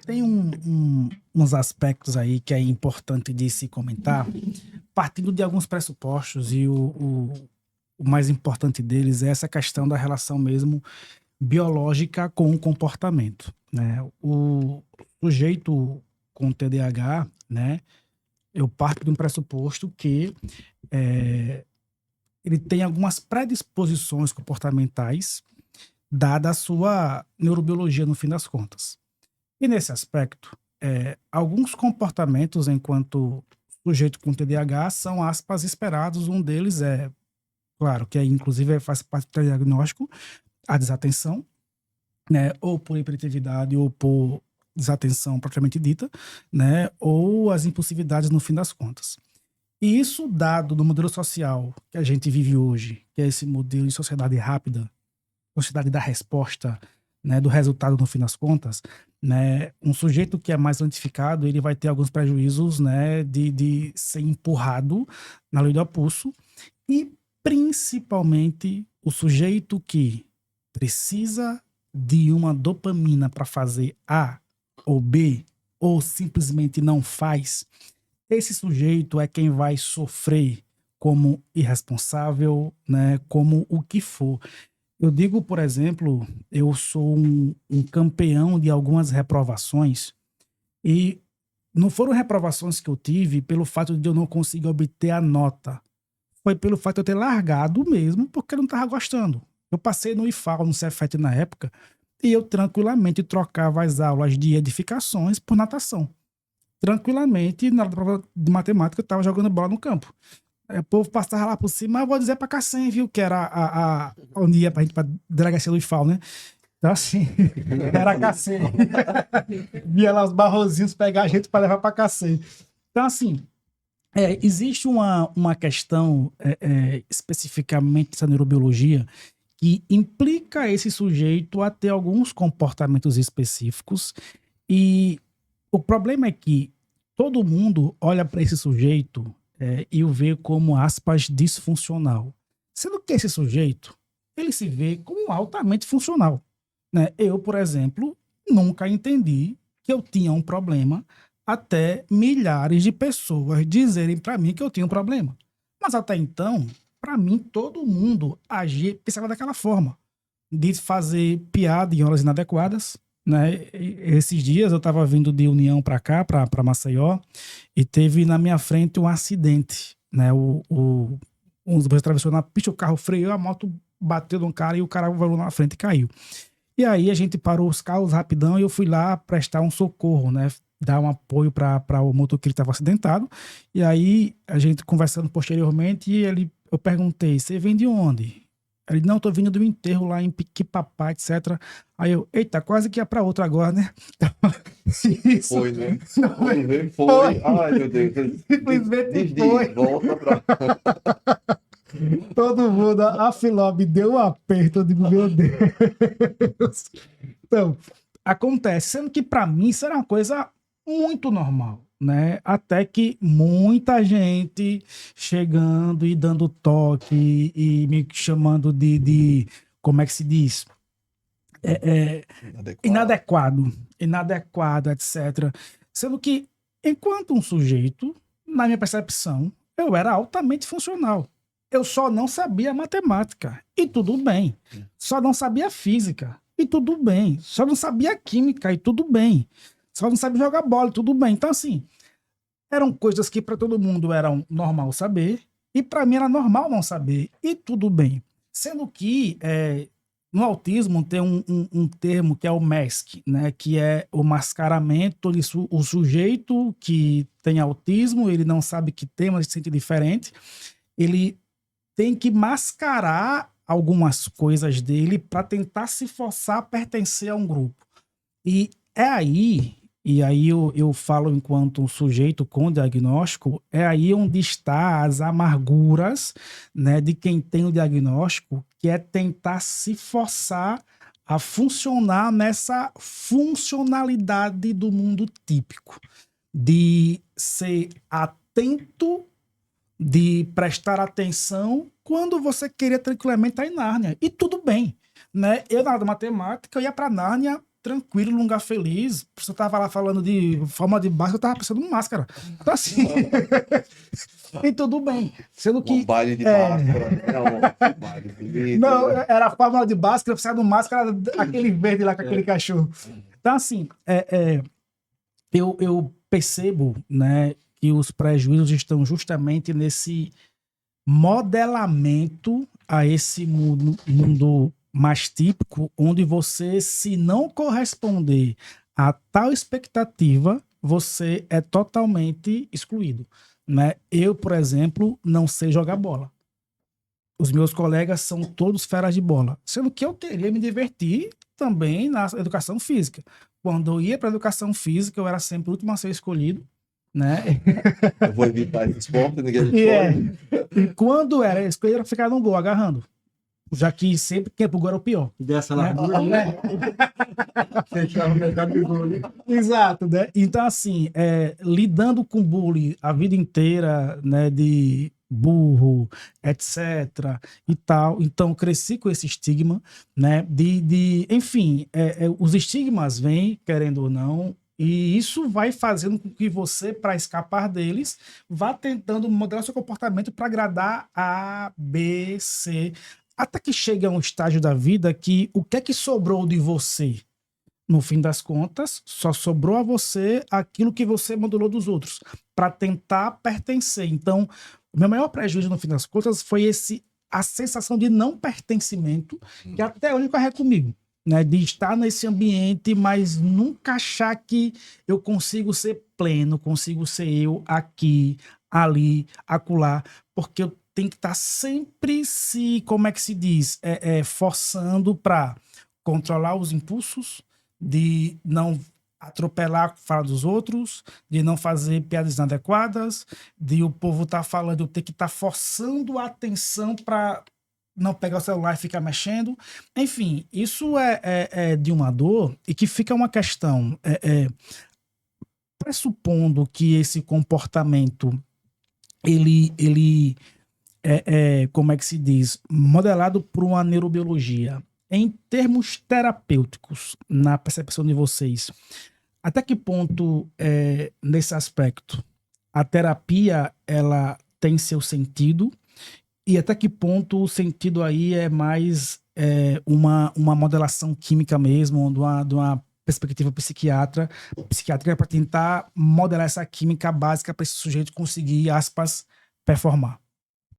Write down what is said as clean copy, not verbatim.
Tem uns aspectos aí que é importante de se comentar, partindo de alguns pressupostos, e o mais importante deles é essa questão da relação mesmo biológica com o comportamento, né? O sujeito com TDAH, né? Eu parto de um pressuposto que ele tem algumas predisposições comportamentais, dada a sua neurobiologia, no fim das contas. E nesse aspecto, alguns comportamentos enquanto sujeito com TDAH são, aspas, esperados. Um deles é, claro, que inclusive faz parte do diagnóstico, a desatenção, né? Ou por hiperatividade ou por desatenção propriamente dita, né? Ou as impulsividades no fim das contas. E isso, dado no modelo social que a gente vive hoje, que é esse modelo de sociedade rápida, sociedade da resposta, né, do resultado no fim das contas, né, um sujeito que é mais identificado, ele vai ter alguns prejuízos, né, de ser empurrado na lei do impulso, e principalmente o sujeito que precisa de uma dopamina para fazer A ou B, ou simplesmente não faz, esse sujeito é quem vai sofrer como irresponsável, né, como o que for. Eu digo, por exemplo, eu sou um campeão de algumas reprovações, e não foram reprovações que eu tive pelo fato de eu não conseguir obter a nota. Foi pelo fato de eu ter largado mesmo, porque eu não estava gostando. Eu passei no IFAL, no Cefet na época, e eu tranquilamente trocava as aulas de edificações por natação. Tranquilamente, na prova de matemática, eu estava jogando bola no campo. O povo passava lá por cima, eu vou dizer pra Cacém, viu? Que era onde ia pra gente, pra delegacia do IFAL, né? Então, assim, era Cacém. Via lá os barrozinhos pegar a gente pra levar pra Cacém. Então, assim, existe uma questão especificamente dessa neurobiologia que implica esse sujeito a ter alguns comportamentos específicos, e o problema é que todo mundo olha para esse sujeito e o vê como, aspas, disfuncional. Sendo que esse sujeito, ele se vê como altamente funcional, né? Eu, por exemplo, nunca entendi que eu tinha um problema até milhares de pessoas dizerem para mim que eu tinha um problema. Mas até então, para mim, todo mundo pensava daquela forma, de fazer piada em horas inadequadas, né? Esses dias eu estava vindo de União para cá, para Maceió, e teve na minha frente um acidente, né? Um dos dois atravessou na pista, o carro freou, a moto bateu num cara e o cara voou na frente e caiu. E aí a gente parou os carros rapidão e eu fui lá prestar um socorro, né? Dar um apoio para o motoqueiro que estava acidentado. E aí a gente conversando posteriormente, eu perguntei: você vem de onde? Ele: não, tô vindo do enterro lá em Piquipapá, etc. Aí eu: eita, quase que ia pra outra agora, né? Isso. Foi, né? Não, Quando vê, foi. foi. Ai, meu Deus. Simplesmente foi. Volta pra. Todo mundo, a Filó me deu um aperto, eu digo, meu Deus. Então, acontece, sendo que para mim isso era uma coisa muito normal, né? Até que muita gente chegando e dando toque e me chamando de como é que se diz? Inadequado, etc. Sendo que, enquanto um sujeito, na minha percepção, eu era altamente funcional. Eu só não sabia matemática, e tudo bem. Só não sabia física, e tudo bem. Só não sabia química, e tudo bem. Só não sabia jogar bola, e tudo bem. Então, assim, eram coisas que para todo mundo eram normal saber, e para mim era normal não saber, e tudo bem. Sendo que no autismo tem um termo que é o MASC, né, que é o mascaramento. O sujeito que tem autismo, ele não sabe que tem, mas se sente diferente, ele tem que mascarar algumas coisas dele para tentar se forçar a pertencer a um grupo. E aí eu falo enquanto um sujeito com diagnóstico, é aí onde está as amarguras, né, de quem tem o diagnóstico, que é tentar se forçar a funcionar nessa funcionalidade do mundo típico, de ser atento, de prestar atenção quando você queria tranquilamente estar em Nárnia. E tudo bem, né? Eu, na aula de matemática, eu ia para Nárnia tranquilo, num lugar feliz. Você tava lá falando de forma de Bhaskara, eu tava pensando em máscara. Então, assim, e tudo bem. Sendo que. Um baile de máscara, né? Um baile bonito, Não, né? era a fórmula de Bhaskara, precisava de um máscara, aquele verde lá com aquele cachorro. Então, assim, eu percebo, né, que os prejuízos estão justamente nesse modelamento a esse mundo mais típico, onde você, se não corresponder a tal expectativa, você é totalmente excluído, né? Eu, por exemplo, não sei jogar bola. Os meus colegas são todos feras de bola, sendo que eu queria me divertir também na educação física. Quando eu ia para a educação física, eu era sempre o último a ser escolhido, né? Eu vou evitar esse esporte, ninguém E, escolhe. e quando era escolhido, era ficar no gol agarrando. Já que sempre quem é pro gol era o pior. Dessa Né? largura, né? Fechava o mercado de gol, né? Exato, né? Então, assim, lidando com bullying a vida inteira, né, de burro, etc. e tal. Então, cresci com esse estigma, né? Enfim, os estigmas vêm, querendo ou não, e isso vai fazendo com que você, para escapar deles, vá tentando modelar seu comportamento para agradar A, B, C, até que chega a um estágio da vida que o que é que sobrou de você? No fim das contas, só sobrou a você aquilo que você modulou dos outros, para tentar pertencer. Então, o meu maior prejuízo, no fim das contas, foi a sensação de não pertencimento, que até hoje corre comigo, né? De estar nesse ambiente, mas nunca achar que eu consigo ser pleno, consigo ser eu aqui, ali, acolá, porque eu tenho que estar sempre como é que se diz, forçando para controlar os impulsos, de não atropelar a fala dos outros, de não fazer piadas inadequadas, de o povo estar falando, eu ter que estar forçando a atenção para não pegar o celular e ficar mexendo. Enfim, isso é de uma dor e que fica uma questão. Pressupondo que esse comportamento ele como é que se diz, modelado por uma neurobiologia, em termos terapêuticos, na percepção de vocês, até que ponto, nesse aspecto, a terapia ela tem seu sentido e até que ponto o sentido aí é mais uma modelação química mesmo, de uma perspectiva psiquiátrica para tentar modelar essa química básica para esse sujeito conseguir, aspas, performar?